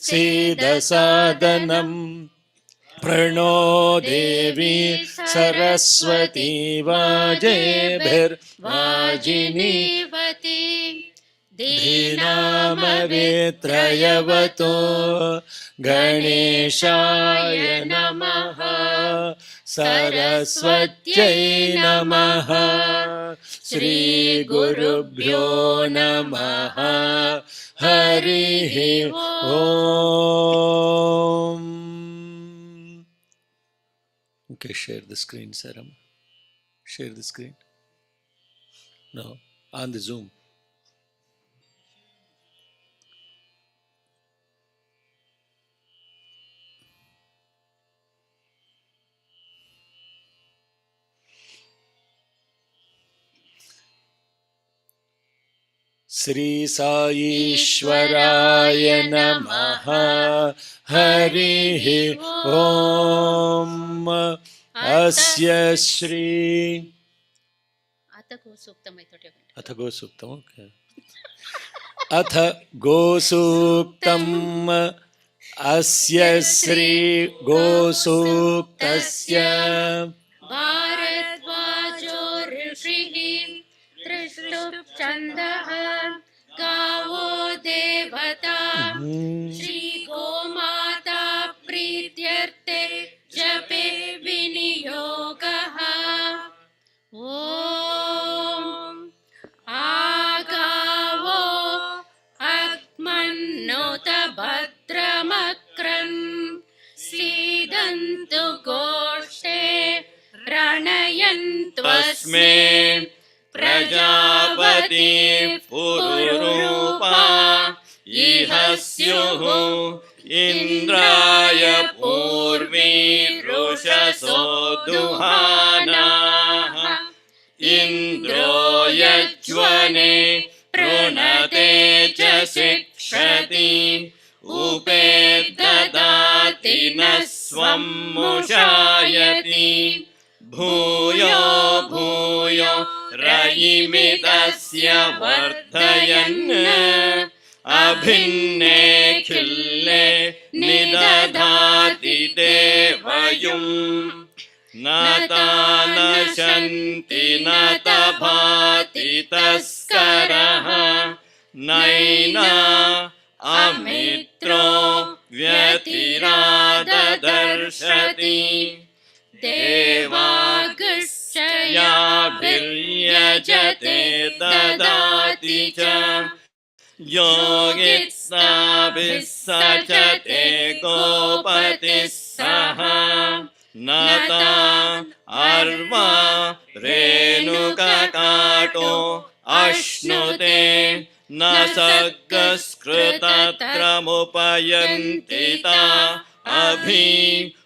सेदसादनं प्रणो देवी सरस्वती वाजेभिर्वाजिनीवती धीनामवेत्रयवतो गणेशाय नमः सरस्वत्यै नमः श्रीगुरुभ्यो नमः हरिः ओम्. Okay, share the screen, Saram. Share the screen. No, on the Zoom. Shri साईश्वराय नमः हरिः ओम्. अस्य श्री अथ गोसूक्तम्. ओके. अथ गोसूक्तम्. अस्य श्री गोसूक्तस्य भारद्वाजो ऋषिः छन्दः गावो देवता श्री गोमाता प्रीत्यर्थे जपे विनियोगः. ओम आगावो अग्मन्नोत भद्रमक्रन् सीदन्तु गोष्ठे रणयन्त्वस्मे प्रजापति पुरुरूपा इह स्युः इंद्राय पूर्वीरुषसो दुहानाः. इंद्रो यज्वने प्रणते च शिक्षति उपेददाति न स्वं मुषायति. भूयो भूयो रयिमिदस्य वर्धयन् अभिन्ने खिल्ले निदधाति देवयुम्. न तानशन्ति न तभाति तस्करः नैना अमित्रो व्यतिराददर्शति. देवागुश्चयाभिर्यजते ददाति च योगित्साभिः सचते गोपतिः सह. नता अर्वा रेणुककाटो अश्नुते न सर्गस्कृतत्रमुपयन्ति ता अभि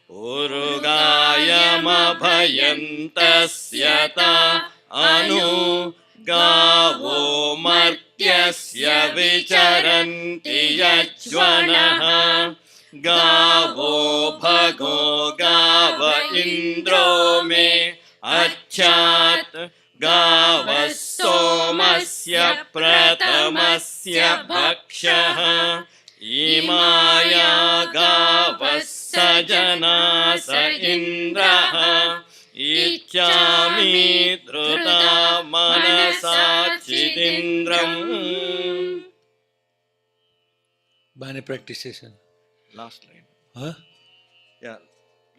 उरुगायमभयन्तस्य ता अनु गावो मर्त्यस्य विचरन्ति यज्वनः. गावो भगो गाव इन्द्रो मे अच्छात् गावः सोमस्य प्रथमस्य भक्षः. इमाया गावः सजना स इन्द्रः इच्छामि धृता मनसा चिदिन्द्रम्. Bani practice session. Last line. Huh? Yeah,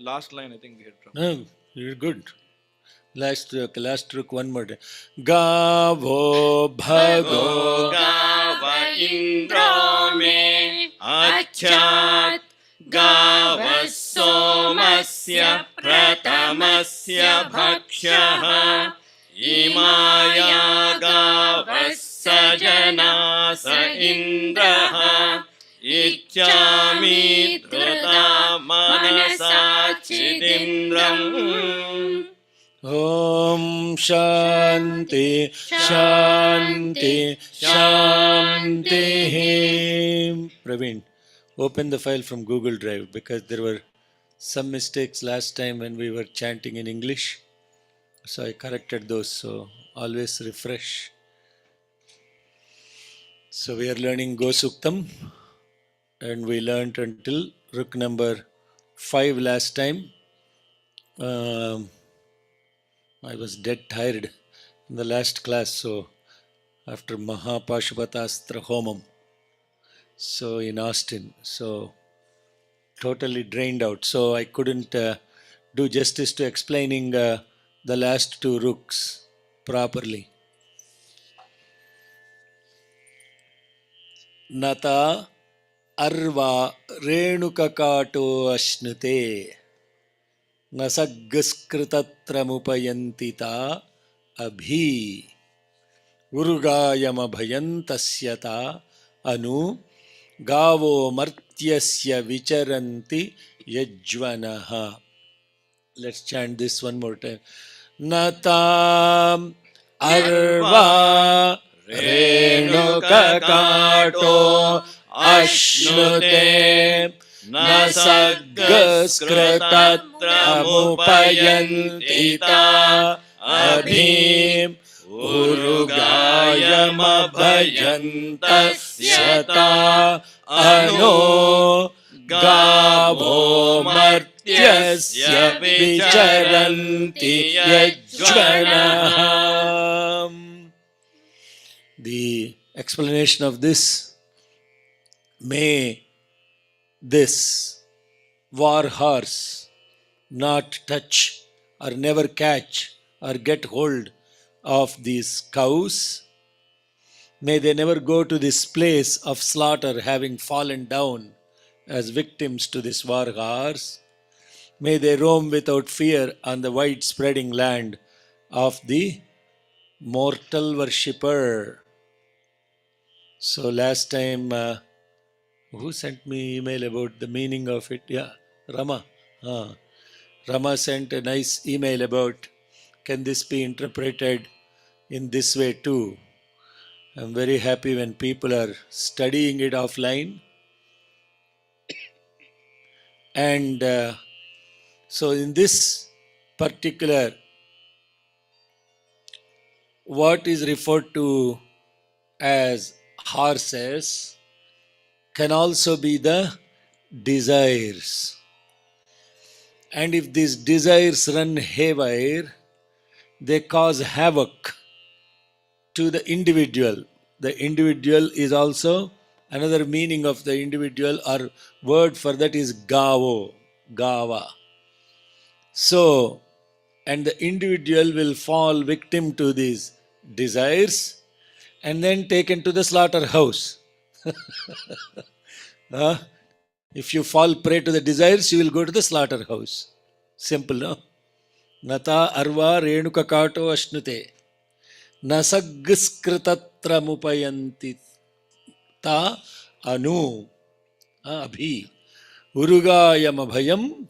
last line I think we had dropped. No, you're good. Last stroke, one more time. Gavo bhago Gava indro me achat gava somasya pratamasya bhakshaha imaya gava sajana sa indraha इच्छामि धृता मनसा चिदिन्द्रम्. Om Shanti Shanti Shanti. Praveen, open the file from Google Drive because there were some mistakes last time when we were chanting in English. So I corrected those. So always refresh. So we are learning Go Suktam. and we learnt until Ruk number 5 last time. I was dead tired in the last class, so after Mahapashupatastra Homam, so in Austin, so totally drained out. So I couldn't do justice to explaining the last two Ruks properly. Nata arva renukakato ashnute nasaggaskritatramupayantita abhi urugayamabhayantasyata anu gavo martyasya vicharanti yajvanaha. Let's chant this one more time. Natam arva renukakato ashnute nasaggaskritatramupayantita abhim urugayamabhayantasyata ano gavo martyasya vicharanti yajvanaham. The explanation of this: may this war horse not touch or never catch or get hold of these cows. May they never go to this place of slaughter, having fallen down as victims to this war horse. May they roam without fear on the wide spreading land of the mortal worshipper. So last time, who sent me email about the meaning of it? Yeah, Rama. Rama sent a nice email about, can this be interpreted in this way too? I'm very happy when people are studying it offline. And so in this particular, what is referred to as horses can also be the desires. And if these desires run haywire, they cause havoc to the individual. The individual is also another meaning of the individual, or word for that is gavo, gava. So, and the individual will fall victim to these desires and then taken to the slaughterhouse. If you fall prey to the desires, you will go to the slaughterhouse. Simple, no? Nata arva renukakato ashnute nasaggaskritatramupayantita anu abhi urugayamabhayam.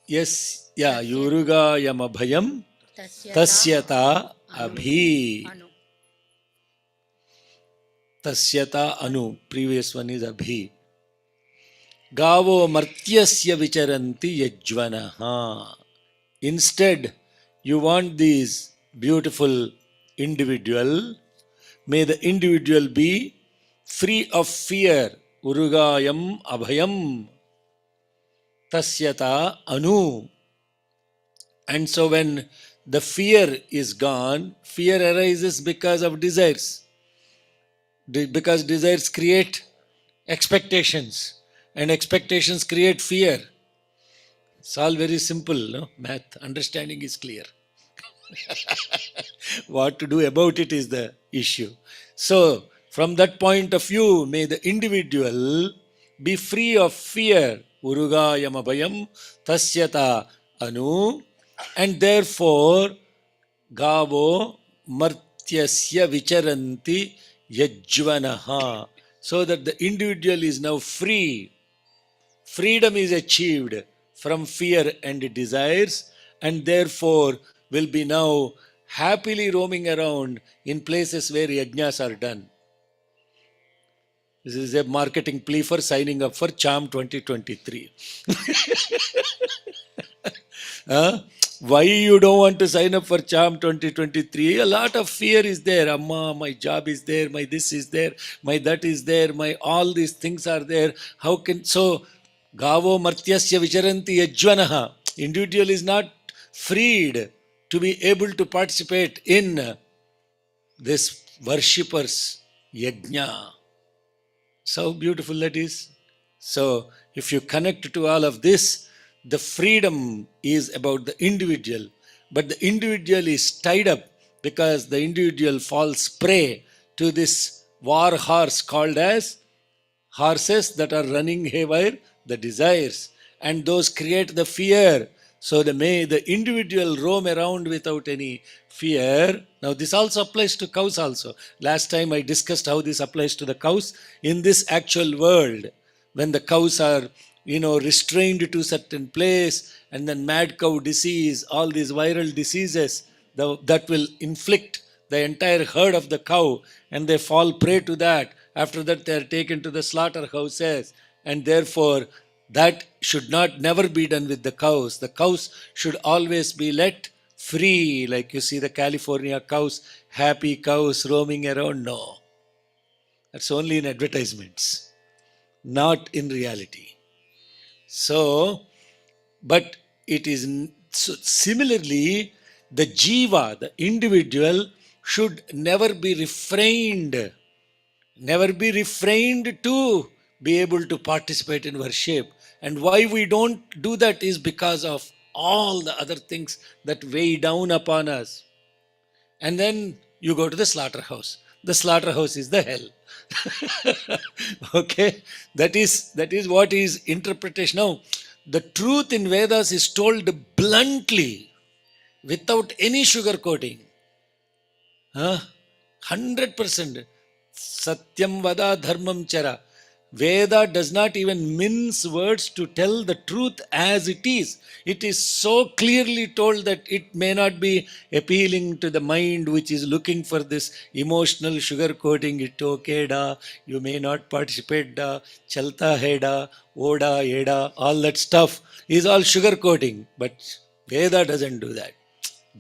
Yes, yeah, urugayamabhayam tasyata abhi. Tasyata anu. Previous one is abhi. Gavo martyasya vicharanti yajvanaha. Instead, you want these beautiful individual. May the individual be free of fear. Urugayam abhayam tasyata anu. And so when the fear is gone, fear arises because of desires. Because desires create expectations, and expectations create fear. It's all very simple, no? Math, understanding is clear. What to do about it is the issue. So, from that point of view, may the individual be free of fear. Urugayamabhayam tasyata anu. And therefore, gavo martyasya vicharanti yajvanaha. So that the individual is now free. Freedom is achieved from fear and desires, and therefore will be now happily roaming around in places where yajnas are done. This is a marketing plea for signing up for Charm 2023. Why you don't want to sign up for Charm 2023? A lot of fear is there. Amma, my job is there, my this is there, my that is there, my all these things are there. How can so? Gavo martyasya vicharanti yajvanaha. Individual is not freed to be able to participate in this worshippers yajna. So beautiful that is. So, if you connect to all of this, the freedom is about the individual, but the individual is tied up because the individual falls prey to this war horse called as horses that are running haywire, the desires, and those create the fear. So the individual roam around without any fear. Now this also applies to cows also. Last time I discussed how this applies to the cows in this actual world. When the cows are, restrained to certain place, and then mad cow disease, all these viral diseases that will inflict the entire herd of the cow, and they fall prey to that. After that, they are taken to the slaughterhouses, and therefore, that should not never be done with the cows. The cows should always be let free, like you see the California cows, happy cows roaming around. No, that's only in advertisements, not in reality. So, but it is so similarly, the jiva, the individual, should never be refrained, to be able to participate in worship. And why we don't do that is because of all the other things that weigh down upon us. And then you go to the slaughterhouse. The slaughterhouse is the hell. Okay, that is what is interpretation. Now, the truth in Vedas is told bluntly, without any sugarcoating. 100%. Satyam vada dharmam chara. Veda does not even mince words to tell the truth as it is. It is so clearly told that it may not be appealing to the mind which is looking for this emotional sugar coating. It okay da, you may not participate da, chalta hai da, oda, eda, all that stuff is all sugar coating. But Veda doesn't do that.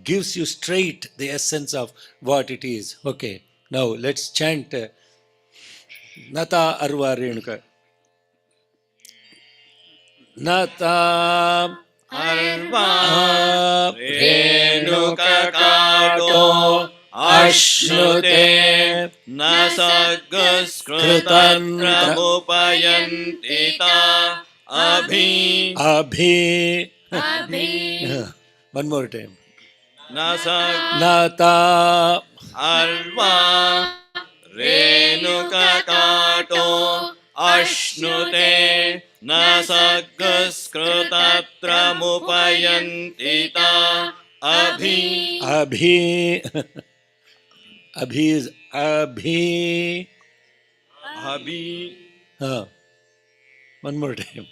Gives you straight the essence of what it is. Okay, now let's chant Nata Arva Renuka. Nata Arva Renukakato Ashnute Nasagskrutantra Upayantita Abhi Abhi. One more time. Nasag Nata Arva Renukakato Ashnute Nasagskrutatramupayantita Abhi. Abhi is Abhi. Abhi One more time.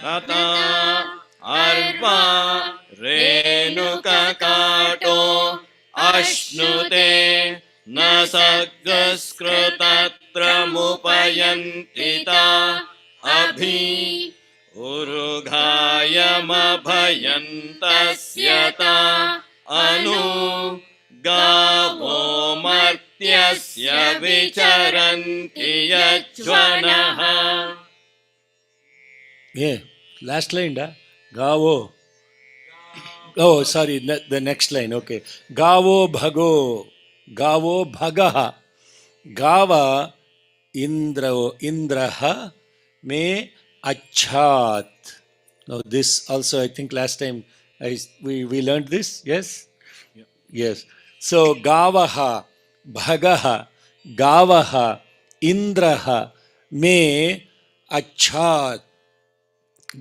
Nata Arva Renukakato Ashnute Nasagskrutatramupayantita Abhi Urughayamadhayantasyata Anu Gavo Martyasya Vicharanti Yajvanaha. Yeah, last line, da. Gavo. Oh, sorry, the next line. Okay. Gavo bhago. Gavo bhagaha. Gava indraha me achat. Now this also, I think last time we learned this. Yes? Yes. So gavaha, bhagaha, gavaha, indraha me achat.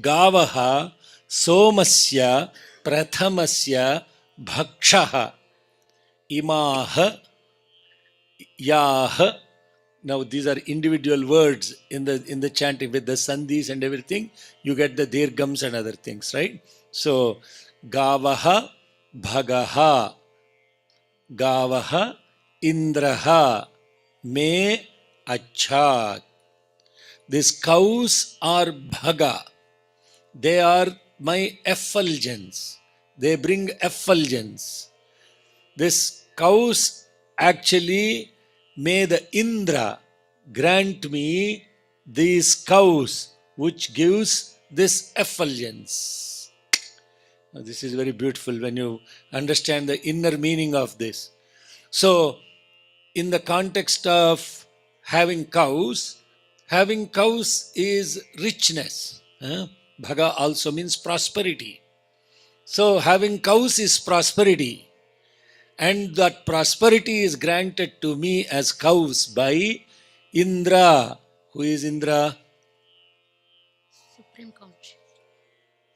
Gavaha somasya prathamasya bhakshaha imaha yaha. Now these are individual words in the chanting with the sandhis and everything. You get the dirghams and other things, right? So gavaha bhagaha gavaha indraha me achat. These cows are bhaga. They are my effulgence. They bring effulgence. This cows actually, may the Indra grant me these cows which gives this effulgence. Now, this is very beautiful when you understand the inner meaning of this. So, in the context of having cows is richness. Bhaga also means prosperity. So, having cows is prosperity. And that prosperity is granted to me as cows by Indra. Who is Indra? Supreme consciousness.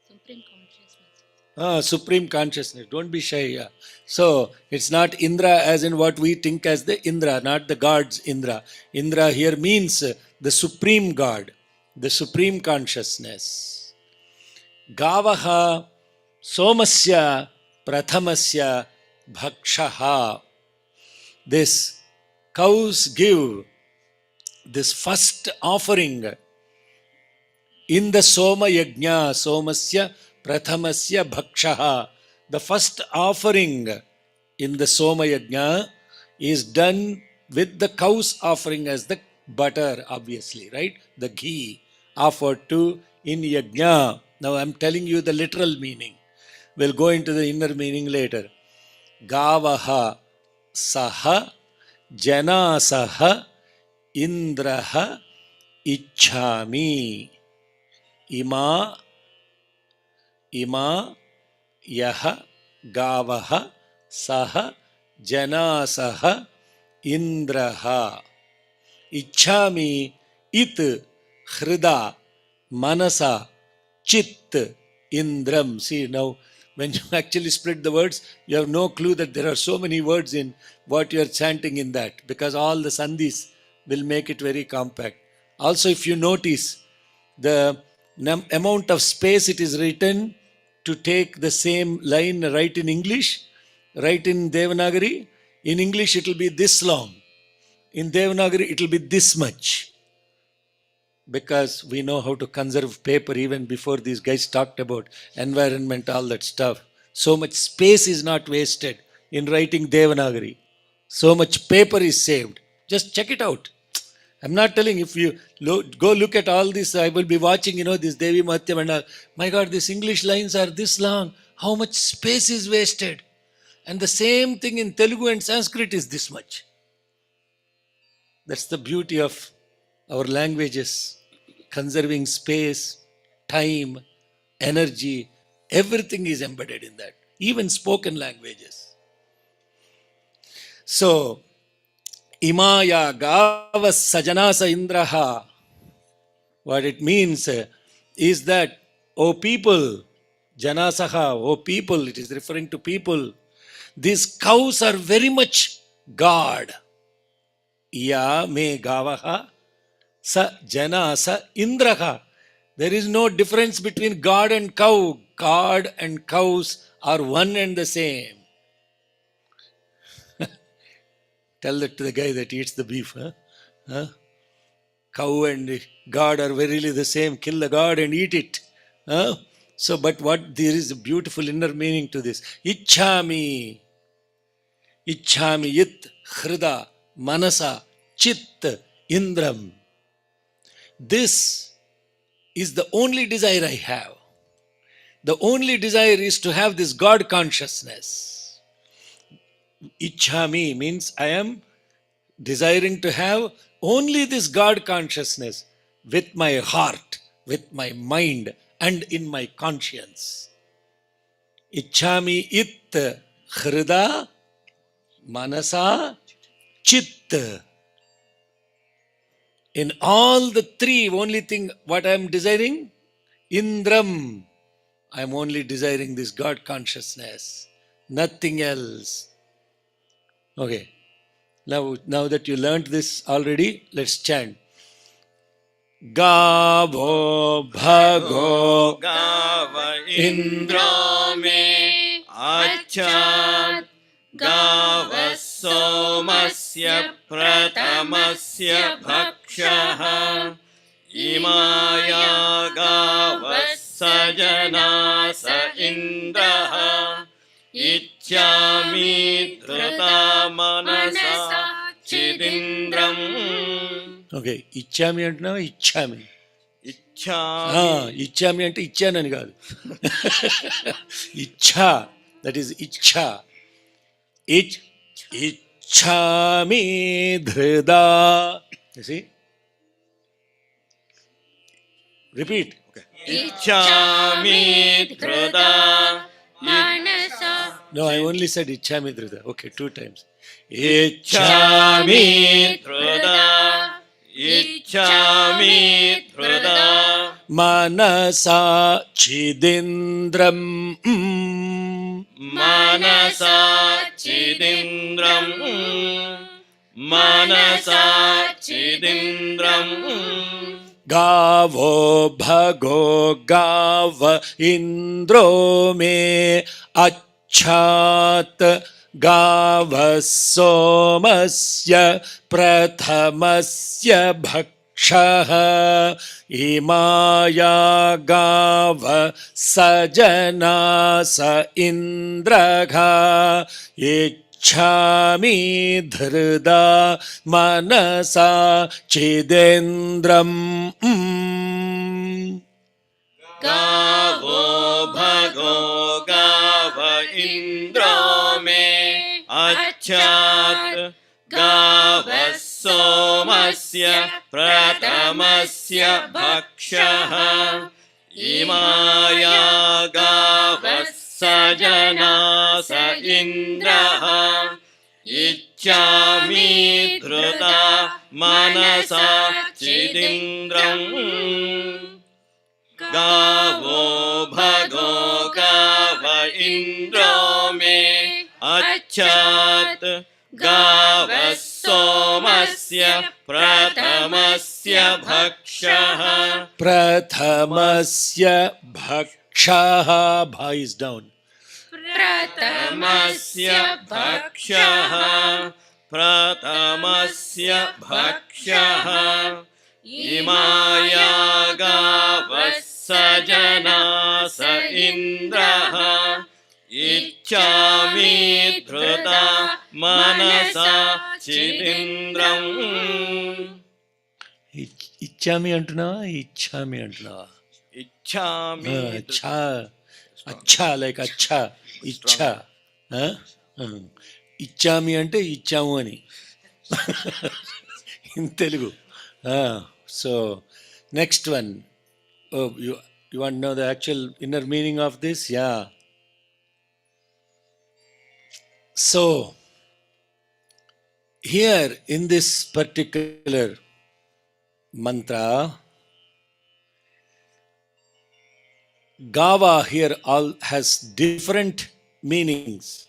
Supreme consciousness. Supreme consciousness. Don't be shy. Yeah. So it's not Indra as in what we think as the Indra, not the God's Indra. Indra here means the supreme God, the supreme consciousness. Gavaha somasya prathamasya bhakshaha. This cows give this first offering in the Soma Yajna, Somasya Prathamasya Bhakshaha. The first offering in the Soma Yajna is done with the cow's offering as the butter, obviously, right? The ghee offered to in Yajna. Now I'm telling you the literal meaning. We'll go into the inner meaning later. Gavaha Saha Janasaha Indraha Ichhami. Ima Ima Yaha Gavaha Saha Janasaha Indraha Ichhami It Hrida Manasa Chit Indram. See, now when you actually split the words, you have no clue that there are so many words in what you are chanting in that, because all the sandhis will make it very compact. Also, if you notice the amount of space it is written to take the same line, write in English, write in Devanagari. In English, it will be this long. In Devanagari, it will be this much. Because we know how to conserve paper even before these guys talked about environment, all that stuff. So much space is not wasted in writing Devanagari. So much paper is saved. Just check it out. I'm not telling, if you go look at all this, I will be watching, this Devi Mahatyam and all. My God, these English lines are this long. How much space is wasted? And the same thing in Telugu and Sanskrit is this much. That's the beauty of our languages. Conserving space, time, energy, everything is embedded in that. Even spoken languages. So, Imaya Gavas Sajanasa Indraha. What it means is that, O people, Janasaha, O people, it is referring to people. These cows are very much God. Ya me gavaha sa janasa indraha. There is no difference between God and cow. God and cows are one and the same. Tell that to the guy that eats the beef. Huh? Cow and God are verily the same. Kill the God and eat it. So, but what there is a beautiful inner meaning to this. Ichhami Yit Hrida Manasa Chit Indram. This is the only desire I have. The only desire is to have this God consciousness. Ichhami means I am desiring to have only this God consciousness with my heart, with my mind, and in my conscience. Ichhami it hrida manasa chit. In all the three, only thing what I am desiring? Indram. I am only desiring this God consciousness, nothing else. Okay. Now that you learned this already, let's chant. Gavo bhago Gava Indra Indra me Achat Gava Somasya Pratamasya Bhakshaha Imaya Gava Sajana Sa Indraha इच्छामि धृता मनसा चिदिन्द्रम् okay, ఇచ్చామి అంటున్నావా ఇచ్చామి? इच्छामि ఇచ్చామి అంటే ఇచ్చానని కాదు. ఇచ్ఛా, that is ఇచ్ఛా. ఇచ్ఛామి ధృదా. Repeat. इच्छामि धृता मनसा. No, I only said ichhami dhrida. Okay, 2 times. इच्छामि धृता इच्छामि धृता manasa chidindram. मनसा चिदिन्द्रम् मनसा चिदिन्द्रम् गावो भगो गाव इन्द्रो मे अच्छात् गाव सोमस्य प्रथमस्य भक्षः इमाया गाव सजना स इन्द्रः इच्छामि धृदा मनसा चिदेन्द्रम्. गावो भगो गाव इन्द्रो मे अच्छात् गावः सोमस्य प्रथमस्य भक्षः इमाया गावः सजना स इन्द्रः इच्छामि धृता मनसा चिदिन्द्रम् गावो भगो गाव इन्द्रो मे अच्छात् गावः सोमस्य प्रथमस्य भक्षः प्रथमस्य भक्षः. Bha is down. प्रथमस्य भक्षः प्रथमस्य भक्षः इमाया गावः सजना स इन्द्रः इच्छामि धृता मनसा चिदिन्द्रम्. ఇచ్చామి అంటున్నావా ఇచ్చామి అంటున్నావా? इच्छामि అచ్చా, అచ్చా లైక్ అచ్చా, ఇచ్చా. ఇచ్చామి అంటే ఇచ్చాము అని in Telugu. So next one. You want know the actual inner meaning of this? Yeah. So here in this particular mantra, Gava here all has different meanings.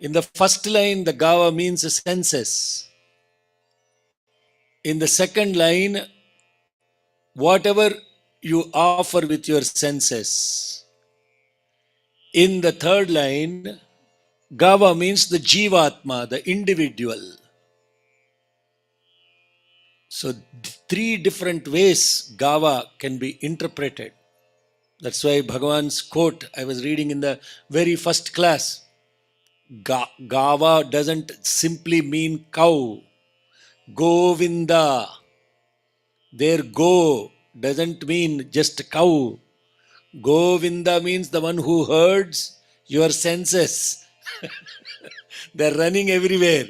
In the first line, the Gava means senses. In the second line, whatever you offer with your senses. In the third line, Gava means the Jivatma, the individual. So 3 different ways Gava can be interpreted. That's why Bhagavan's quote I was reading in the very first class. Gava doesn't simply mean cow. Govinda. There go doesn't mean just cow. Govinda means the one who herds your senses. They're running everywhere.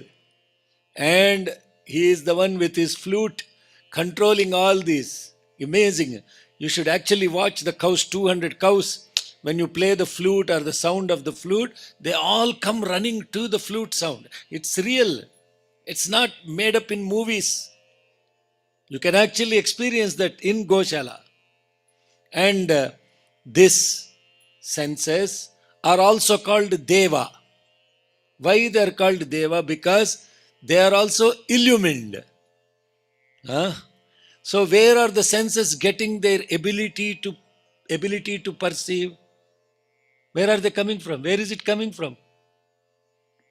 And he is the one with his flute controlling all these. Amazing. You should actually watch the cows, 200 cows. When you play the flute or the sound of the flute, they all come running to the flute sound. It's real. It's not made up in movies. You can actually experience that in Goshala. And these senses are also called Deva. Why they are called Deva? Because they are also illumined. So where are the senses getting their ability to perceive? Where are they coming from? Where is it coming from?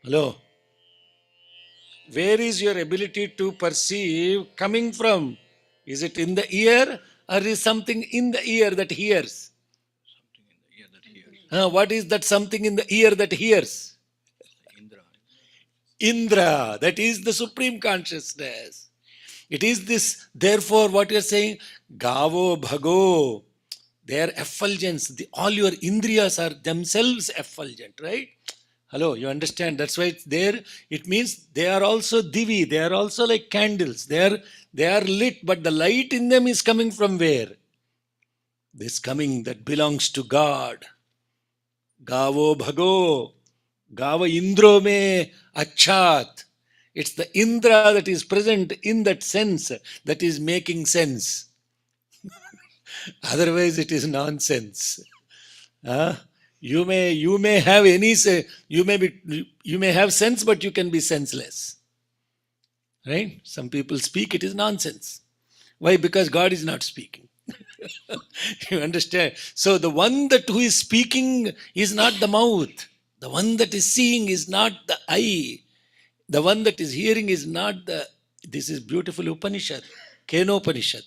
Hello? Where is your ability to perceive coming from? Is it in the ear or is something in the ear that hears? What is that something in the ear that hears? Indra. Indra, that is the supreme consciousness. It is this, therefore, what you are saying, Gavo Bhago, they are effulgence. All your indriyas are themselves effulgent, right? Hello, you understand? That's why it's there. It means they are also divi, they are also like candles. They are lit, but the light in them is coming from where? This coming that belongs to God. Gavo Bhago. Gava Indro me Achat. It's the Indra that is present in that sense that is making sense. Otherwise, it is nonsense. Huh? You may have any say, you may have sense, but you can be senseless. Right? Some people speak, it is nonsense. Why? Because God is not speaking. You understand? So the one that who is speaking is not the mouth. The one that is seeing is not the eye. The one that is hearing is not the. This is beautiful Upanishad, Kenopanishad.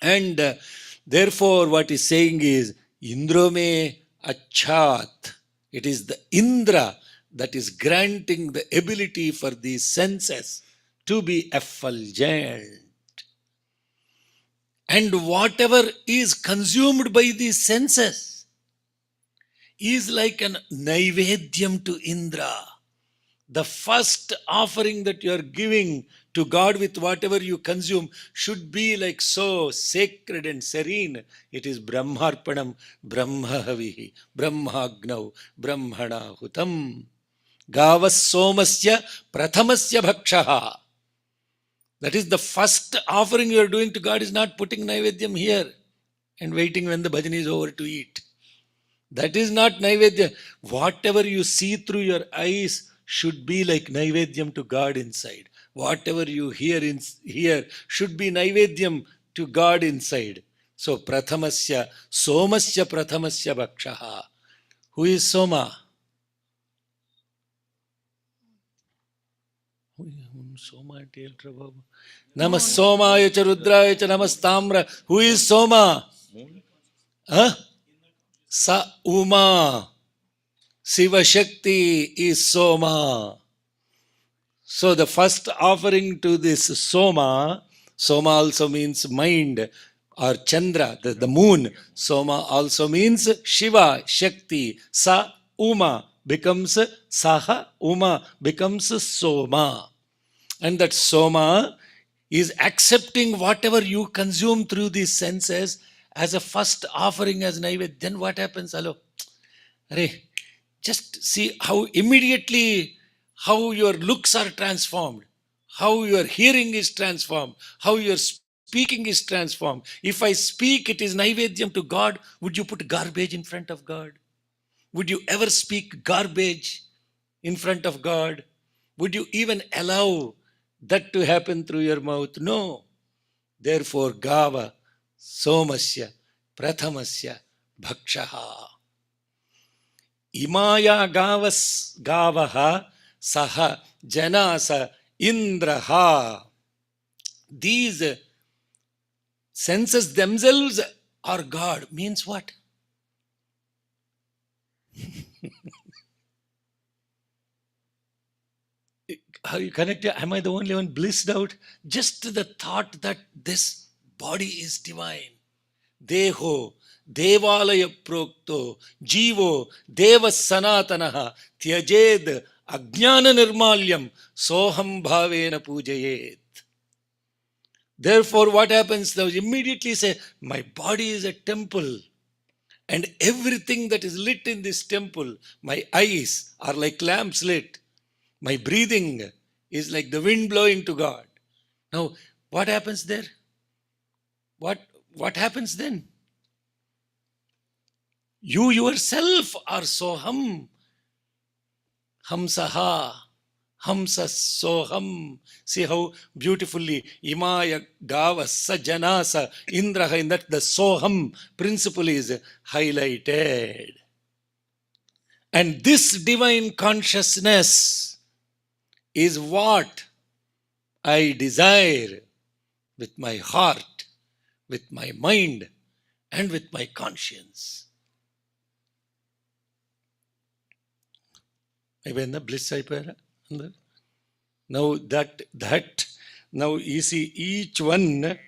And therefore, what is saying is Indrome Achat. It is the Indra that is granting the ability for these senses to be effulgent. And whatever is consumed by these senses is like an Naivedyam to Indra. The first offering that you are giving to God with whatever you consume should be like so sacred and serene. It is Brahmarpanam, Brahmahavihi, Brahmagnav, Brahmana Hutam. Gavas Somasya Prathamasya Bhakshaha. That is the first offering you are doing to God, is not putting Naivedyam here and waiting when the bhajan is over to eat. That is not Naivedya. Whatever you see through your eyes should be like Naivedyam to God inside. Whatever you hear should be Naivedyam to God inside. So Prathamasya, Somasya Prathamasya Bhakshaha. Who is Soma? Soma Namas Somaya cha Rudraya cha Namas Tamra. Who is Soma? Huh? Sa Uma. Siva Shakti is Soma. So the first offering to this Soma, Soma also means mind or Chandra, the moon. Soma also means Shiva, Shakti. Sa Uma becomes Saha, Uma becomes Soma. And that Soma is accepting whatever you consume through these senses as a first offering as Naivedya. Then what happens? Hello. Arey, just see how immediately how your looks are transformed, how your hearing is transformed, how your speaking is transformed. If I speak, it is Naivedyam to God. Would you put garbage in front of God? Would you ever speak garbage in front of God? Would you even allow that to happen through your mouth? No. Therefore, Gava, Somasya, Prathamasya, Bhakshaha. Imaya Gavaha Saha Janasa Indraha. These senses themselves are God. Means what? How you connect? Am I the only one blissed out? Just the thought that this body is divine. Deho, Devalaya Prokto, Jivo, Devas Sanatanaha, Tyajed, Ajnana Nirmalyam, Soham Bhavena Pujayet. Therefore, what happens? They immediately say, my body is a temple. And everything that is lit in this temple, my eyes are like lamps lit. My breathing is like the wind blowing to God. Now, what happens there? What happens then? You yourself are Soham, Hamsaha, Hamsa Soham. See how beautifully Imaya Gava Sajanasa Indraha, in that the Soham principle is highlighted. And this divine consciousness is what I desire with my heart, with my mind, and with my conscience. అయిపోయిందా bliss అయిపోయారా అందరు? Now now you see each one,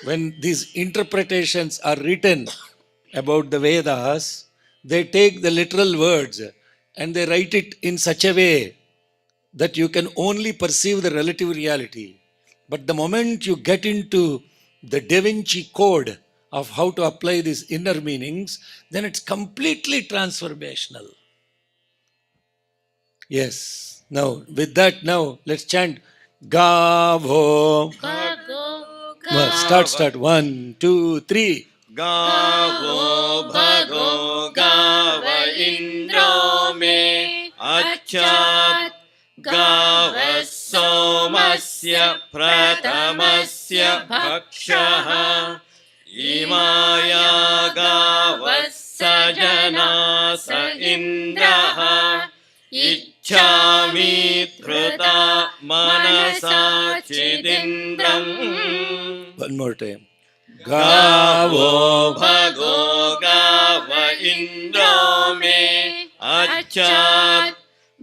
when these interpretations are written about the Vedas, they take the literal words and they write it in such a way that you can only perceive the relative reality. But the moment you get into the Da Vinci code of how to apply these inner meanings, then it's completely transformational. Yes. Now, with that, now let's chant Gavo. Bhago Start. 1, 2, 3. गावो भगो गाव इन्द्रो मे अच्छात् गावः सोमस्य प्रथमस्य भक्षः इमाया गावः सजना स इन्द्रः इच्छामि धृता मनसा चिदिन्द्रम् One more time. गावो भगो गाव इन्द्रो मे अच्छात्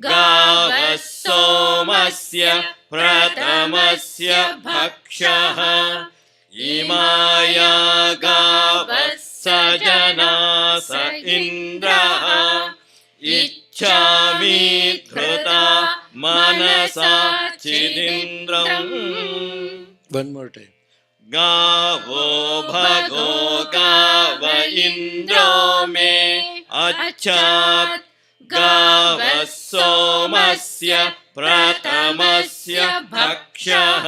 गावः सोमस्य प्रथमस्य भक्षः इमाया गावः सजना स इन्द्रः इच्छामि धृता मनसा चिदिन्द्रम् One more time. गावो भगो गाव इन्द्रो मे अच्छात् गावः सोमस्य प्रथमस्य भक्षः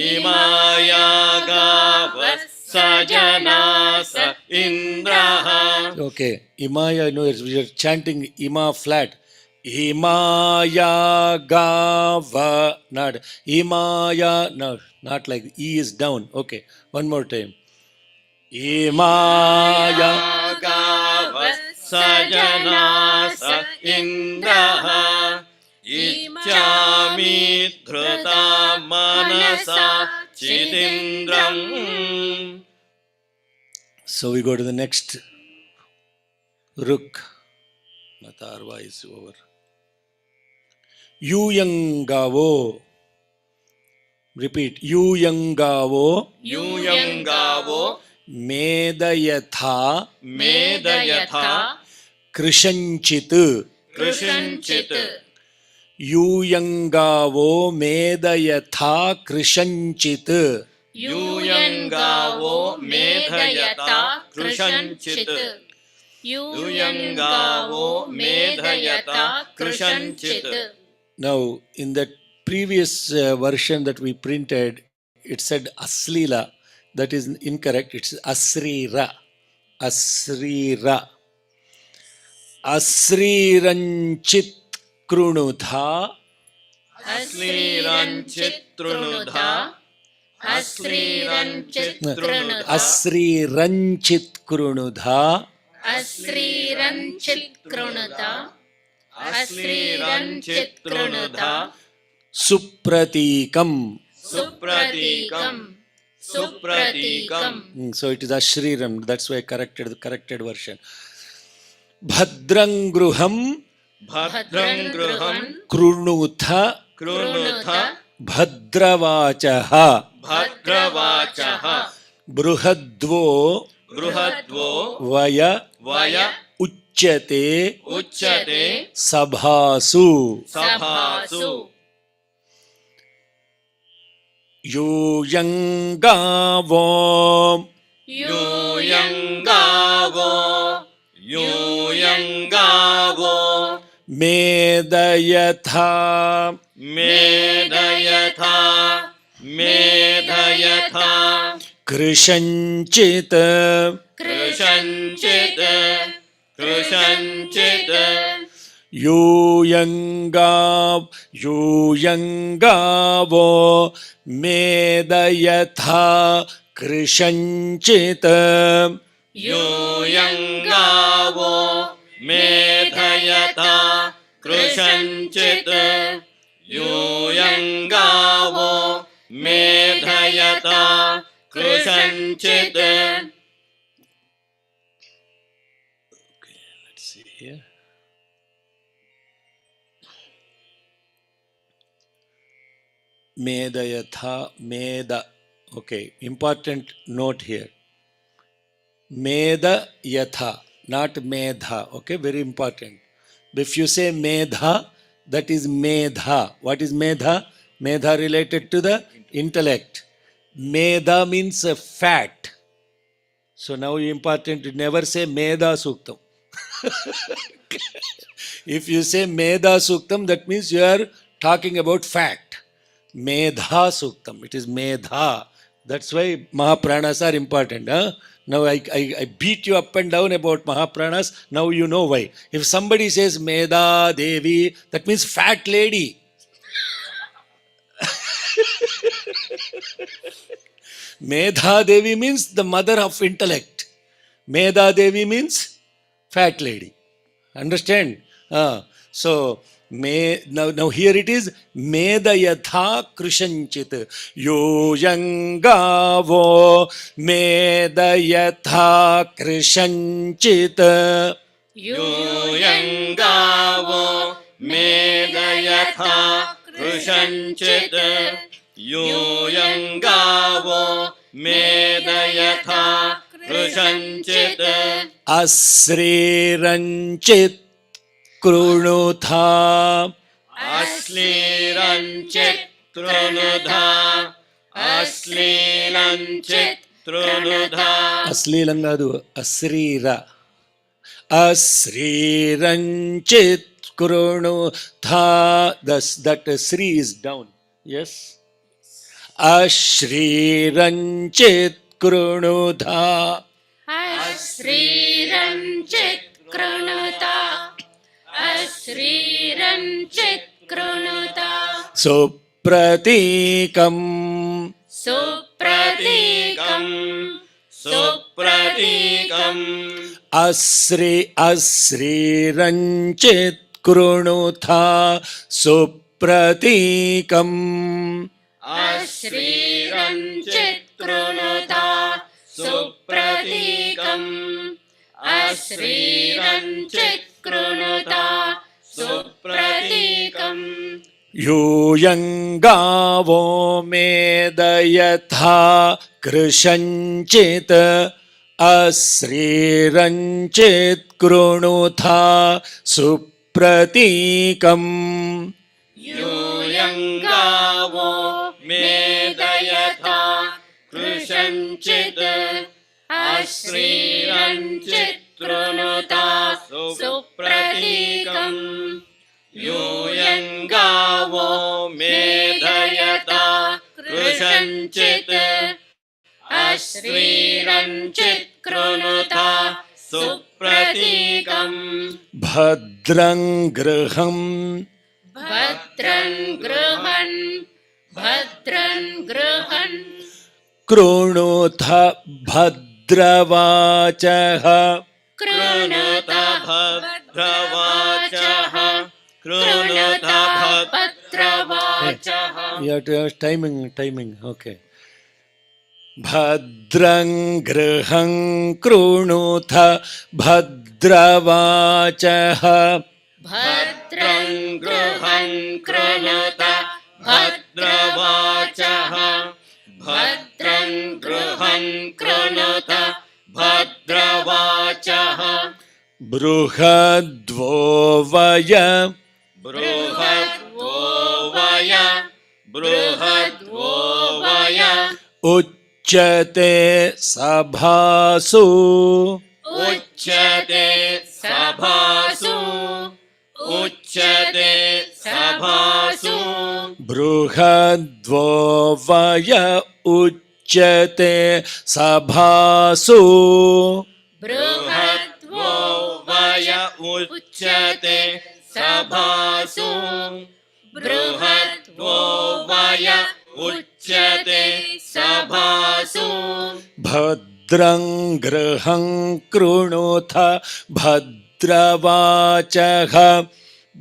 इमाया गावः सजना स इन्द्रः. Okay. Imaya, no, we are chanting Ima flat. Imaya Gava. Not Imaya. No, not like E is down. Okay. One more time. Imaya. गावः सजना स इन्द्रः इच्छामि धृता मनसा चिदिन्द्रम्. So we go to the next Ruk. Matarva is over. Yuyangavo. Repeat. Yuyangavo. यूयङ्गावो Medayatha. मेदयथा Krishanchit. कृषञ्चित्. यूयङ्गावो मेदयथा कृशञ्चित्. यूयङ्गावो मेधयता कृषञ्चित्. यूयङ्गावो मेधयता कृषञ्चित्. Now, in that previous version that we printed, it said Aslila. That is incorrect. It's Asrira. Asrira. Asriranchit krunudha. अश्लीरञ्चित् तृणुधा अश्लीरञ्चित् तृणुधा Asriranchit krunudha. Asriranchit Krunuta अश्लीरञ्चित् तृणुधा Supratikam. सुप्रतीकम् सुप्रतीकम्. So it is Ashriram. That's why I corrected the corrected version. Bhadrangruham भद्रं गृहं krunutha कृणुथ bhadravachaha भद्रवाचः bruhadvo बृहद्वो vaya वय uchyate उच्यते sabhasu. सभासु. Yuyangavo यूयङ्गावो यूयङ्गावो medayatha मेधयथा मेधयथा krishanchit कृषञ्चित् कृषञ्चित् यूयङ्गावो medayatha krishanchit. यूयङ्गावो मेधयथा कृषञ्चित् यूयङ्गावो मेधयथा कृषञ्चित्. Okay, let's see here. Medayatha, Meda. Okay, important note here. Medayatha, not Medha. Okay, very important. If you say Medha, that is Medha. What is Medha? Medha related to the intellect. Medha means fat. So now important, never say Meda Suktam. If you say Meda Suktam, that means you are talking about fact. Medha Suktam. It is Medha. That's why Mahapranas are important. Huh? Now I beat you up and down about Mahapranas. Now you know why. If somebody says Meda Devi, that means fat lady. Medha Devi means the mother of intellect. Medha Devi means fat lady. Understand? So, now here it is Medayatha Krishanchit Yoyangavo Medayatha Krishanchit यूयङ्गावो मेदयथा कृशञ्चित् यूयङ्गावो मेदयथा कृशञ्चित् Asriranchit Krunutha अश्लीलञ्चित् कृणुधा अश्लीलञ्चित् कृणुधा Aslilangadu Asrira Asriranchit Krunutha. That Sri is down. Yes. Ashriranchit Krunudha. Ashriranchit Krunuta. Ashriranchit Krunuta. Supratikam Supratikam. सुप्रतीकम् Asriranchit Krunutha. Supratikam Ashriranchit Krunuta. Supratikam. Ashriranchit Krunuta. Supratikam. Yoyangavo Medayatha Krishanchit Asriranchit Krunutha Supratikam यूयङ्गावो मेदयथा कृशञ्चित् अश्लीलञ्चित् कृणुता सुप्रतीकम् यूयङ्गावो मेदयथा कृशञ्चित् अश्लीलञ्चित् कृणुता सुप्रतीकम् Bhadrang Graham Bhadran Gruhan. Bhadran Gruhan. Krunutha Bhadravachaha. कृणुता भद्रवाचः कृणुता भद्रवाचः You have to have timing. Okay. Bhadrang Graham Krunutha Bhadravachaha. भद्रं गृहं कृणुता भद्रवाचः भद्रं गृहं कृणुता भद्रवाचः Bruhadvovaya बृहद्वोवय Uchyate Sabhasu. उच्यते सभासु उच्यते सभासु Bruhadvovaya Uchyate Sabhasu. बृहद्वोवय उच्यते सभासु बृहद्वोवय उच्यते सभासु Bhadrang Graham Krunutha Bhadravachaha.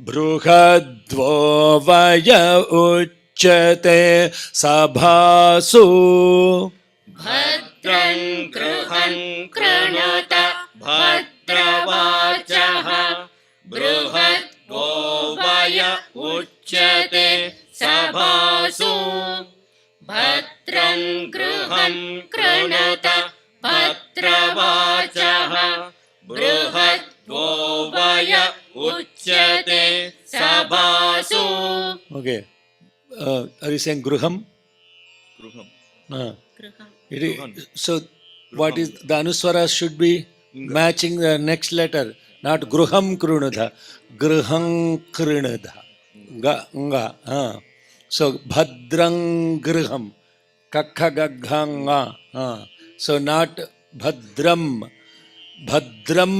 Bruhadvovaya Uchyate Sabhasu. भद्रं गृहं कृणुत भद्रवाचः बृहद्वोवय उच्यते सभासु you saying gruham? Gruham. So what is the anuswara should be matching the next letter, not gruham krunudha, gruham krunudha. Ga, nga. So bhadrang gruham, kakha gaghanga. So not bhadram. Bhadram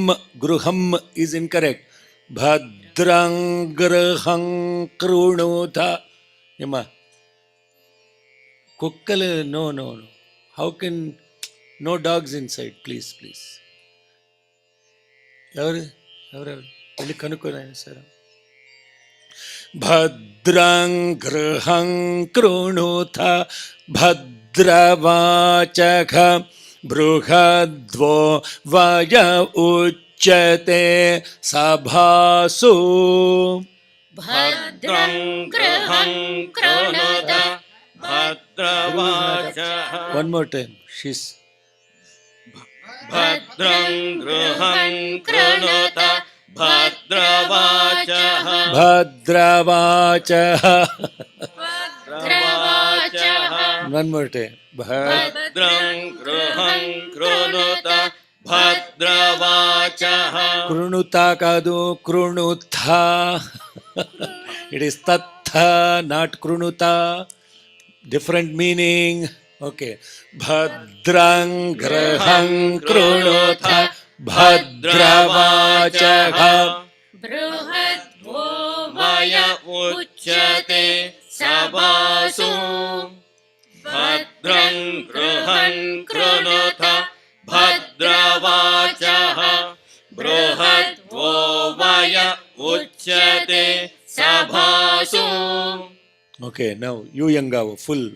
gruham is incorrect. Bhadrang gruham krunudha. Yama. Kukkale, no. How can no dogs inside? Please. ఎవరు వెళ్ళి కనుక్కోరాయన sir. భద్రం గృహం కృణుత భద్రవాచక బృహద్వో వయ ఉచ్యతే సభాసు. భద్రం గృహం కృణుత భద్రవాచః. One more time. She's భద్రం గృహం కృణుత భద్రవాచః. భద్రవాచః. భద్రవాచః. One more time. భద్రం గృహం కృణుత భద్రవాచః. కృణుత కాదు కృణుత. It is tatha, not krunuta. Different meaning. Okay. Bhadrang graham krunutha bhadravachah. బృహద్వో వయ ఉచ్యతే సభాసు. భద్రం గృహం కృణుత భద్రవాచః. బృహద్వో వయ ఉచ్యతే సభాసు. Okay, now you yangavo full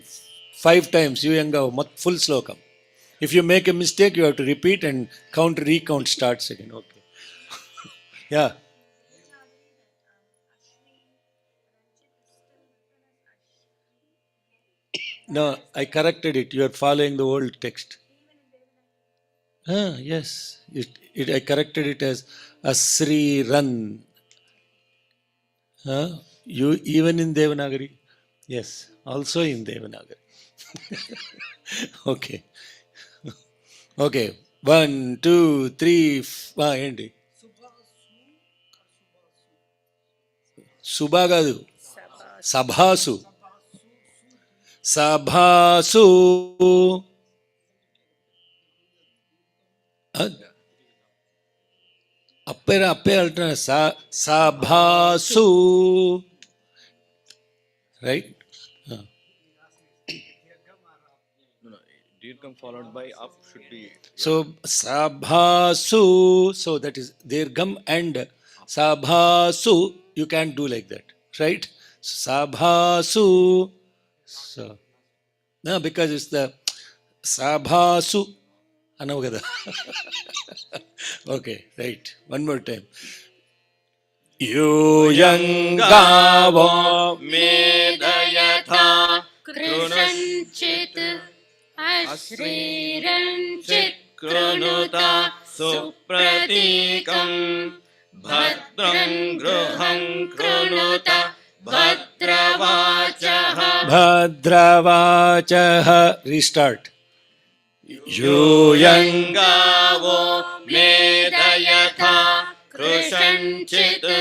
5 times. You yangavo full slokam. If you make a mistake, you have to repeat and recount starts again. Okay. Yeah. No, I corrected it. You are following the old text. Yes. I corrected it as Asri Ran. You even in Devanagari? Yes, also in Devanagari. Okay. Okay. 1, 2, 3. ఏంటి సుబా కాదు సభాసు. సభాసు. అప్పే అంటున్నా. సభాసు. Right. Dirgham followed by up should be. So sabhasu. So that is dirgham and sabhasu. You can't do like that, right? Sabhasu. So no, because it's the sabhasu. Anavu kada. Okay, right. One more time. Yuyangavo మేధయథా కృషంచిత్ అశ్రీరంచిత్ కృణుత సుప్రతీకం. భద్రం గృహం కృణుత భద్రవాచః. Bhadravachah. Restart. యూయంగావో మేధయథా కృషంచిత్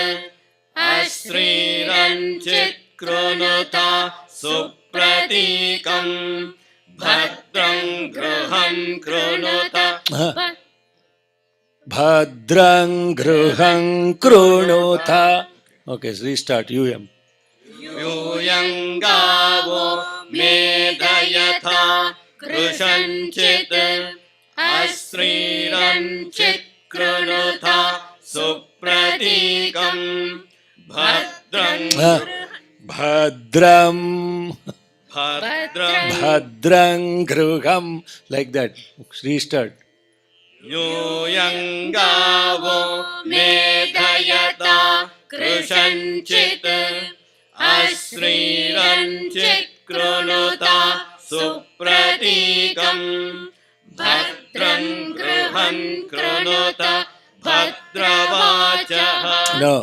అశ్రీరంచిత్ కృణుత సుప్రతీకం. భద్రం గృహం కృణుత. Bhadram gruham krunutha. Okay, restart. యూయంగావో మేధయథా కృషంచిత్ అశ్రీరంచిత్ కృణుత సుప్రతీకం. భద్రం Bhadram. భద్రం Bhadram gruham. Like that. Restart. యూయంగావో మేధయథా కృషంచిత్ అశ్రీరంచిత్ కృణుత సుప్రతీకం. భద్రం గృహం కృణుత భద్రవాచః. No.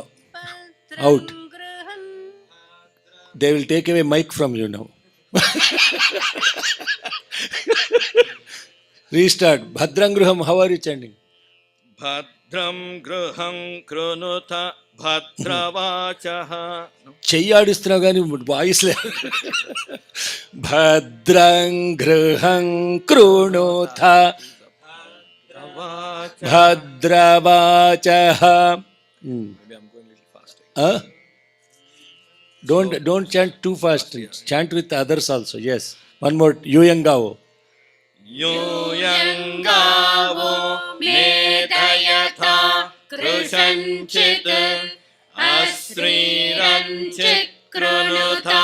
Out. They will take away mic from you now. Restart. Bhadram Gruham, how are you chanting? Bhadram Gruham Krunota Bhadravachaha. చెయ్యి ఆడిస్తున్నావు కానీ voice లేదు. భద్రం గృహం కృణోథ భద్రవాచ. Don't chant too fast. Chant with others also. Yes. One more. Yuyangavo. Yuyangavo medayatha krushanchit asriranchit krunutha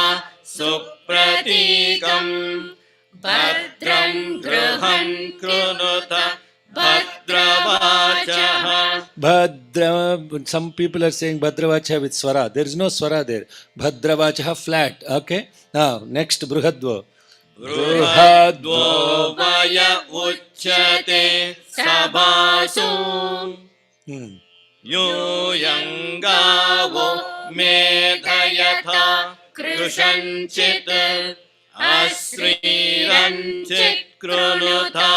supratikam bhadram gruham krunutha bhadravachaha. Bhadra. Some people are saying Bhadravacha with swara. There is no swara there. Bhadravacha flat. Okay. Now next Bruhadvo. Bruhadvo vaya uchyate sabhasu Yuyangavo medayatha krushanchit asriranchit krunutha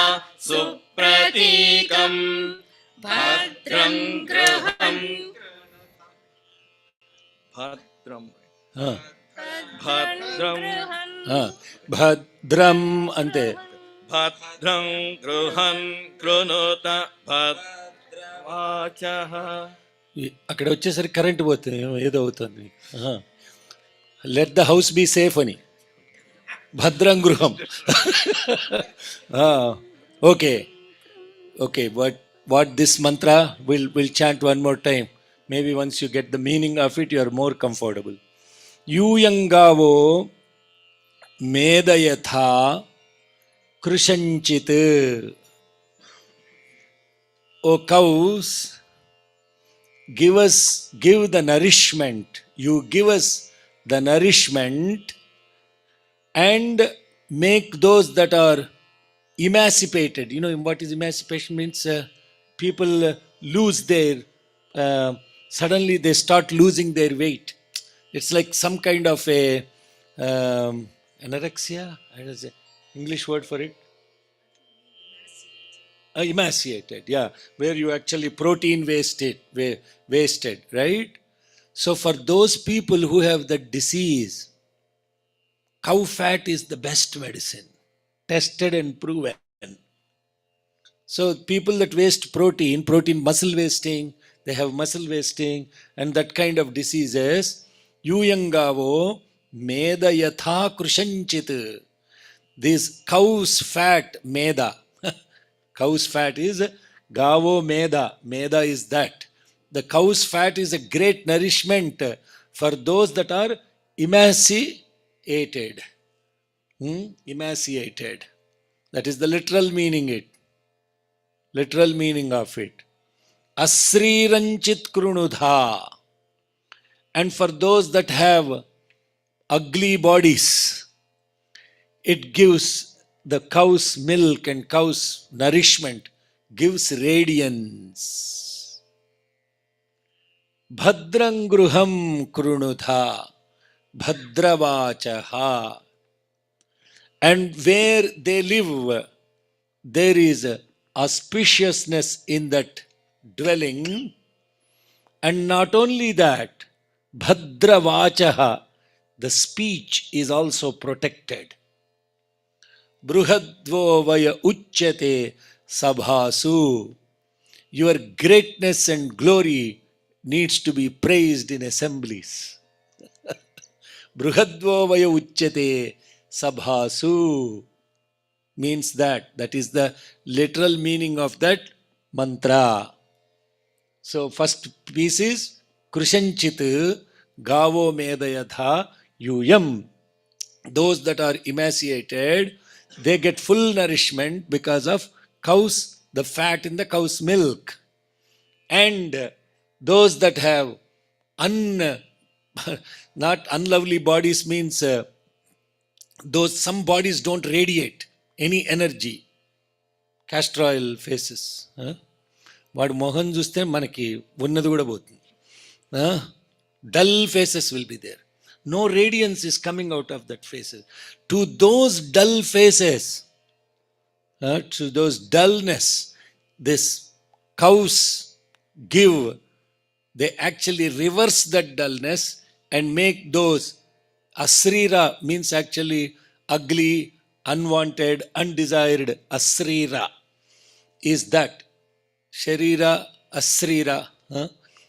supratikam bhadram gruham bhadram bhadram భద్రం అంతే. భద్రం గృహం కృణోత భద్రవాచః. అక్కడ వచ్చేసరికి current పోతుంది, ఏదో అవుతుంది. Let the house be safe అని. భద్రం గృహం. Okay okay. What this mantra will chant one more time. Maybe once you get the meaning of it you are more comfortable. యూయంగావో మేదయథా కృషంచిత్. O cows, give the nourishment. You give us the nourishment and make those that are emancipated. You know what is emancipation means? People lose their, suddenly they start losing their weight. It's like some kind of a anorexia. I don't know English word for it. Emaciated, yeah, where you actually protein wasted, right? So for those people who have that disease, cow fat is the best medicine, tested and proven. So people that waste protein muscle wasting, they have muscle wasting and that kind of diseases. Yuyangavo medayatha krushanchit. This cow's fat, meda. Cow's fat is gavo meda. Meda is that. The cow's fat is a great nourishment for those that are emaciated. Emaciated. That is the literal meaning of it. Asriranchit krunudha. And for those that have ugly bodies, it gives the cow's milk and cow's nourishment gives radiance. Bhadram gruham krunudha bhadravachaha. And where they live, there is auspiciousness in that dwelling. And not only that, bhadravachaha, the speech is also protected. Bruhadvo vaya uchyate sabhasu. Your greatness and glory needs to be praised in assemblies. Bruhadvo vaya uchyate sabhasu means that is the literal meaning of that mantra. So first piece is krushanchit gavo medayatha yuyam. Those that are emaciated, they get full nourishment because of the fat in the cow's milk. And those that have not unlovely bodies means those some bodies don't radiate any energy. Castor oil faces. వాడు మొహం చూస్తే మనకి ఉన్నది కూడా పోతుంది. Dull faces will be there. No radiance is coming out of that faces. To those dull faces, to those dullness, this cows give, they actually reverse that dullness and make those asrira, means actually ugly, unwanted, undesired. Asrira is that. Sharira, asrira.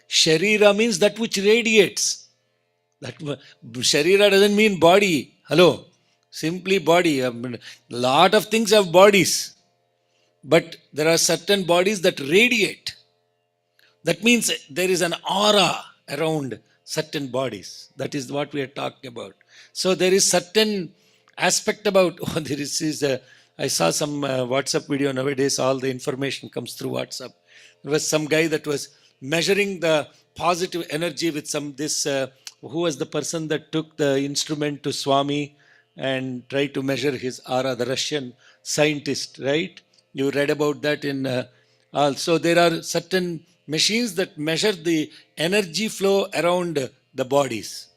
Sharira means that which radiates. That Sharira doesn't mean body. Hello. Simply body. I mean, lot of things have bodies. But there are certain bodies that radiate. That means there is an aura around certain bodies. That is what we are talking about. So there is certain aspect about, I saw some WhatsApp video nowadays, all the information comes through WhatsApp. There was some guy that was measuring the positive energy with who was the person that took the instrument to Swami and tried to measure his aura, the Russian scientist, right? You read about that in also. There are certain machines that measure the energy flow around the bodies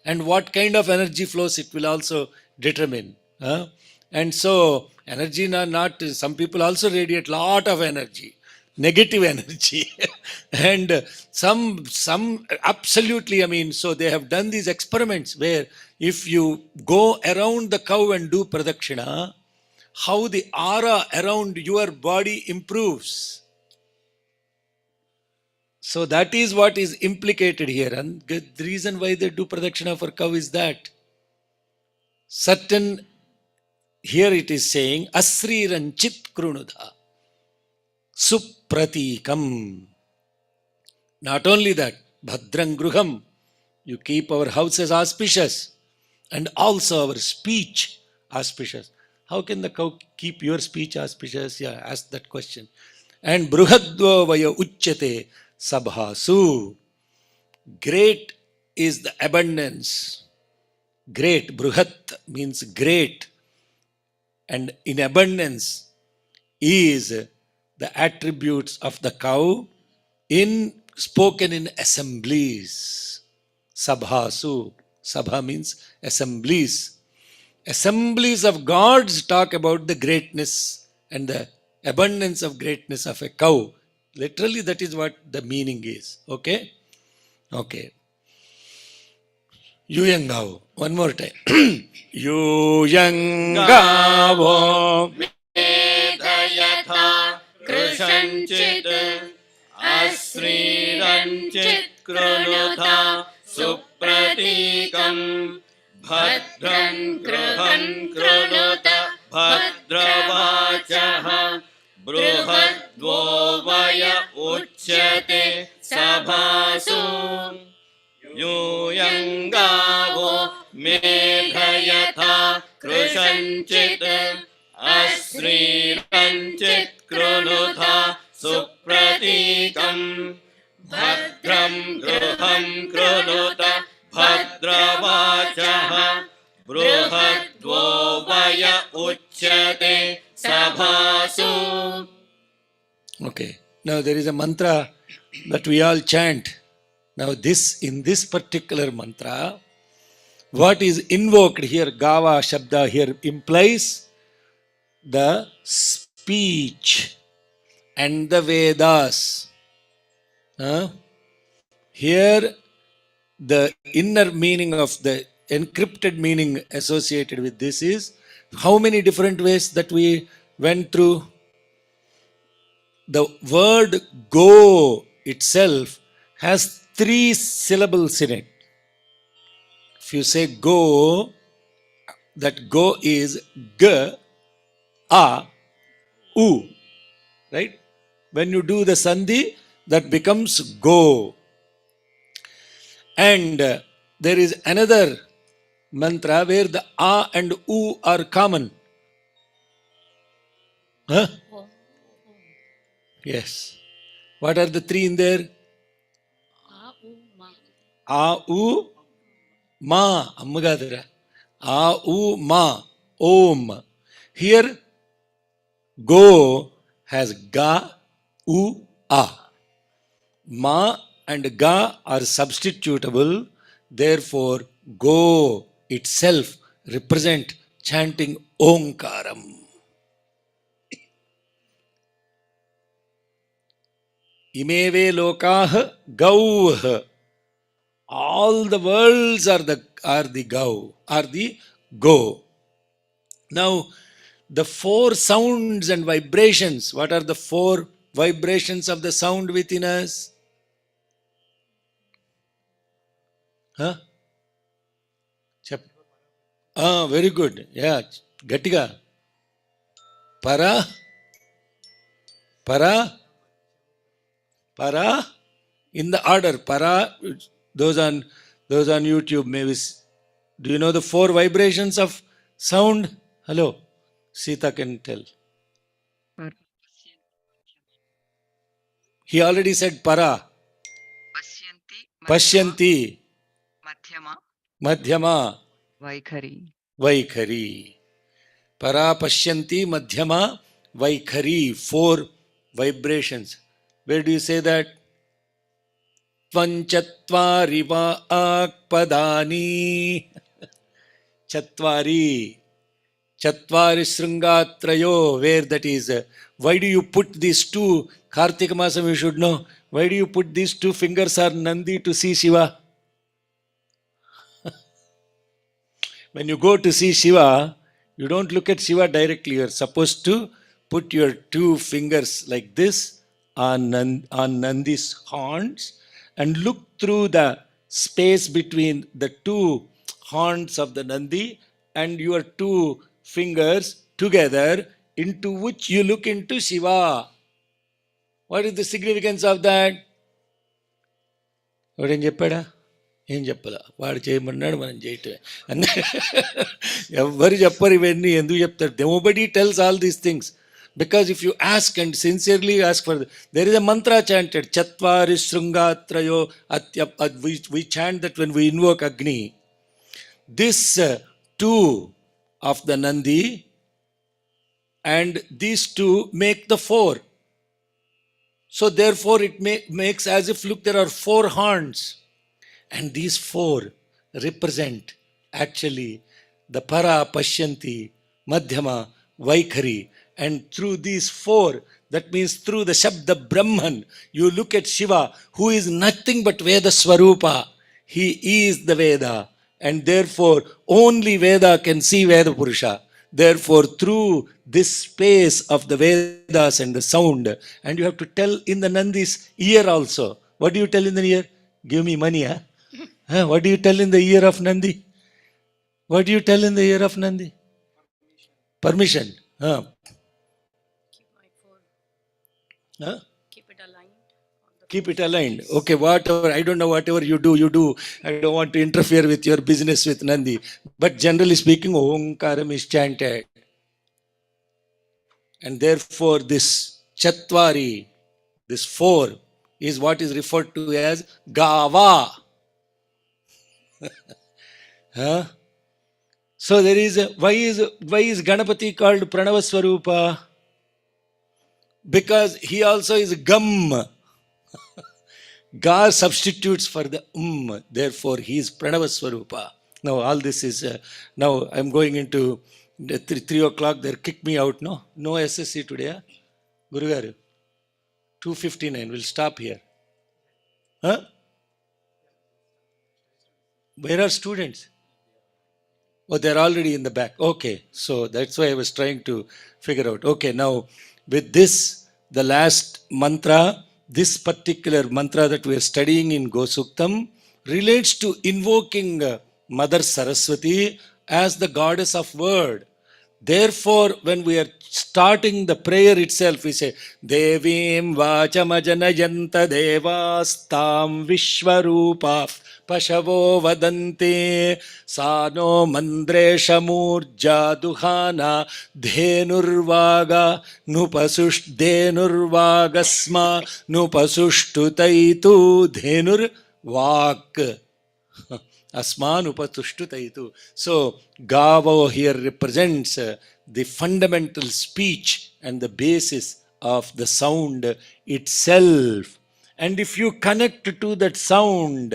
and what kind of energy flows it will also determine. And so energy not some people also radiate lot of energy, negative energy. And some absolutely, I mean, so they have done these experiments where if you go around the cow and do pradakshina, how the aura around your body improves. So that is what is implicated here. And the reason why they do pradakshina for cow is that certain, here it is saying, asriranchit krunudha supratikam. Not only that, bhadran gruham, you keep our houses auspicious and also our speech auspicious. How can the cow keep your speech auspicious? Yeah, ask that question. And bruhadva vaya uchyate sabhasu. Great is the abundance. Great, bruhat means great. And in abundance is the attributes of the cow in spoken in assemblies. Sabhasu. Sabha means assemblies. Assemblies of gods talk about the greatness and the abundance of greatness of a cow. Literally, that is what the meaning is. Okay? Okay. Yuyangavo. One more time. Yuyangavo. मेधयथा कृशञ्चित् अश्रीरञ्चित् कृणुता सुप्रतीकम् भद्रं गृहं कृणुत भद्रवाचः बृहद्वो वय उच्यते सभासु यूयङ्गावो मेघयथा कृशञ्चित् अश्रीरञ्चित् कृणुता सुप्रतीकम् भद्रं गृहं कृणुत भद्रवाचः बृहद्वो वय उच्यते सभासु. Okay. Now there is a mantra that we all chant. Now in this particular mantra, what is invoked here, Gava Shabda here implies the speech and the Vedas. Here the inner meaning of the encrypted meaning associated with this is how many different ways that we went through. The word go itself has 3 syllables in it. If you say go, that go is g, a, u, right? When you do the sandhi, that becomes go. And there is another mantra where the a and u are common. Huh? Yes. What are the 3 in there? A, u, ma. Ammagadara. A, u, ma. Om. Here, go has ga, u, a. Ma and ga are substitutable. Therefore, go itself represent chanting Omkaram. Imeve lokah gauh. All the worlds are the go. Now, the four sounds and vibrations. What are the four vibrations of the sound within us? Huh? Very good. Yeah, Gatiga. Para, in the order. Para, those on YouTube maybe. Do you know the four vibrations of sound? Hello, Sita can tell. He already said para. Pashyanti. Madhyama. Vaikhari. Para Pashyanti Madhyama Vaikhari. Four vibrations. Where do you say that? Tvanchatvari va akpadani. Chatvari. Chatvari Sringatrayo. Where that is. Why do you put these two? Kartika Masam you should know. Why do you put these two fingers on Nandi to see Shiva? When you go to see Shiva, you don't look at Shiva directly. You are supposed to put your two fingers like this on Nandi's horns and look through the space between the two horns of the Nandi and your two fingers together, into which you look into Shiva. What is the significance of that? What in Japada? ఏం చెప్పాలా వాడు చేయమన్నాడు మనం చేయటమే ఎవరు చెప్పరు ఇవన్నీ ఎందుకు చెప్తారు nobody tells all these things because if you ask and sincerely ask for there is a mantra chanted chatvari srungatrayo we chant that when we invoke Agni. This two of the Nandi and these two make the four, so therefore it makes as if look there are four horns. And these four represent actually the Para, Pashyanti, Madhyama, Vaikhari. And through these four, that means through the Shabda Brahman, you look at Shiva, who is nothing but Veda Swarupa. He is the Veda. And therefore, only Veda can see Veda Purusha. Therefore, through this space of the Vedas and the sound, and you have to tell in the Nandi's ear also. What do you tell in the ear? Give me money, huh? What do you tell in the ear of Nandi? What do you tell in the ear of Nandi? Permission. Keep it aligned. Keep it aligned. Okay, whatever. I don't know, whatever you do. I don't want to interfere with your business with Nandi. But generally speaking, Omkaram is chanted. And therefore, this Chatvari, this four, is what is referred to as Gava. So there is why is Ganapati called Pranava Swarupa? Because he also is Gam. Ga substitutes for the therefore he is Pranava Swarupa. Now all this is now I'm going into the 3 o'clock. They kick me out. No SSC today. Guru Garu 2:59. We'll stop here. Where are students? Oh, they're already in the back. Okay, so that's why I was trying to figure out. Okay, now with this, the last mantra, this particular mantra that we are studying in Suktam relates to invoking Mother Saraswati as the goddess of word. Therefore, when we are starting the prayer itself, we say, Devim Vachamajanayanta Devastam Vishwarupa Pashavo Vadante Sano Mandreshamurja Duhana Dhenurvaga Nupasudhenurvagasma Nupasuštutaitu Dhenurvak Asman upatuštutaitu. So, Gavo here represents the fundamental speech and the basis of the sound itself. And if you connect to that sound,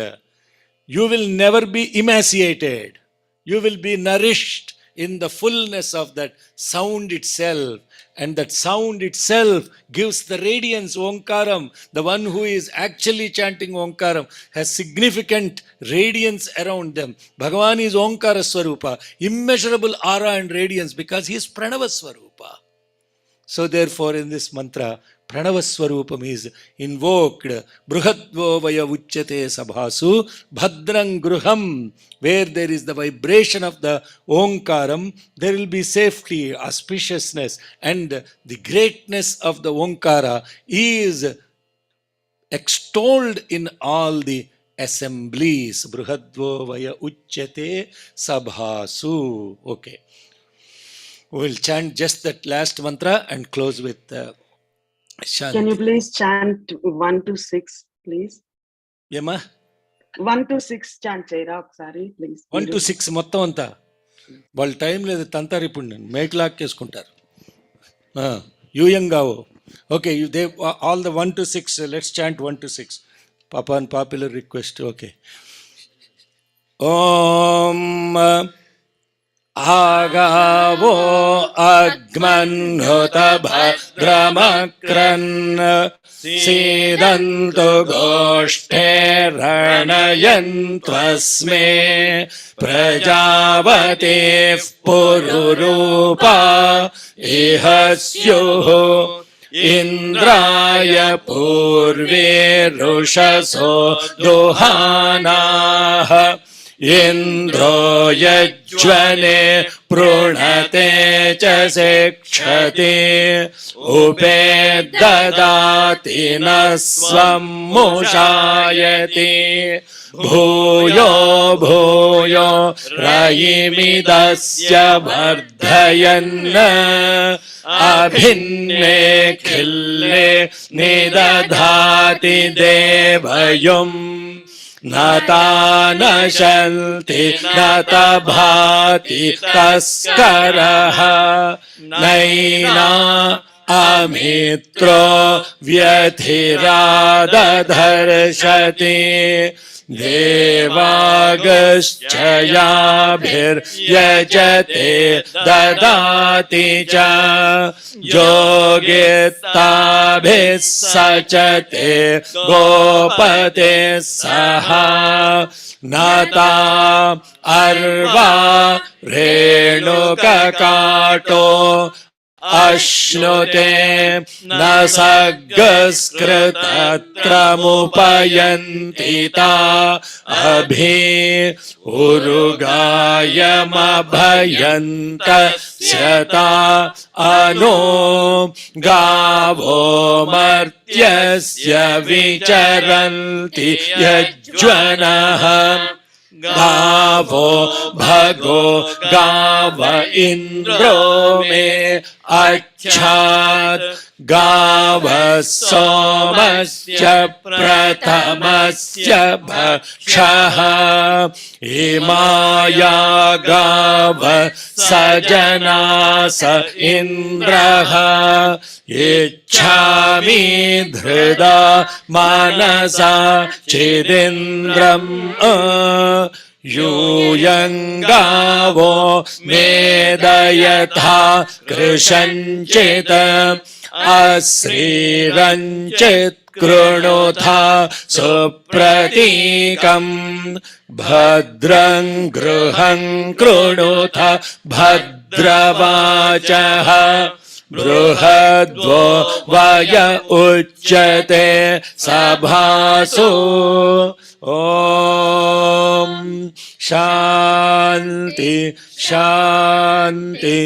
You will never be emaciated. You will be nourished in the fullness of that sound itself. And that sound itself gives the radiance, Omkaram. The one who is actually chanting Omkaram has significant radiance around them. Bhagavan is Omkara Swarupa, immeasurable aura and radiance because he is Pranava Swarupa. So therefore in this mantra, Pranavaswarupam is invoked. Bruhadvovaya uchyate sabhasu bhadrang gruham. Where there is the vibration of the Omkaram, there will be safety, auspiciousness, and the greatness of the Omkara is extolled in all the assemblies. Bruhadvovaya uchyate sabhasu. Okay. We'll chant just that last mantra and close with Shanti. Can you please chant 1 to 6, please? Yema? 1 to 6 chant చేయరా ఒకసారి please 1 to 6 మొత్తం అంతా వాళ్ళ time లేదు తంతారు ఇప్పుడు నేను make lock చేసుకుంటారు యూయంగావో okay they all the 1 to 6 let's chant 1 to 6 పాపాన్ పాపులర్ రిక్వెస్ట్ ఓకే ఓం आगावो अग्मन्हुत भद्रमक्रन् सीदन्तु गोष्ठैर्हणयन्त्वस्मे प्रजावतेः पुरुरूपा इह स्युः इन्द्राय पूर्वे रुषसो दुहानाः इन्द्रो यज्वने प्रणते च शिक्षति उपेददाति न स्वं मुषायति भूयो भूयो रयिमिदस्य वर्धयन् अभिन्ने खिल्ले निदधाति देवयुम् न तानशन्ति न तभाति तस्करः नैना अमित्रो व्यथिरादधर्षति देवागश्च याभिर्यजते ददाति च योगित्ताभिः सचते गोपते सह नता अर्वा रेणुककाटो अश्नुते न सग्स्कृतत्रमुपयन्ति ता अभि उरुगायमभयन्तस्यता अनो गावो मर्त्यस्य विचरन्ति यज्वनः गावो भगो गाव इन्द्रो मे अच्छात् गाव सोमस्य प्रथमस्य भक्षः इमाया गाव सजनास इन्द्रः इच्छामि धृदा मनसा चिदिन्द्रम् यूयङ्गावो मेदयथा कृशञ्चित् अश्रीरञ्चित् कृणुथा सुप्रतीकम् भद्रं गृहं कृणुथा भद्रवाचः बृहद्वो वय उच्यते सभासु ॐ शान्ति शान्ति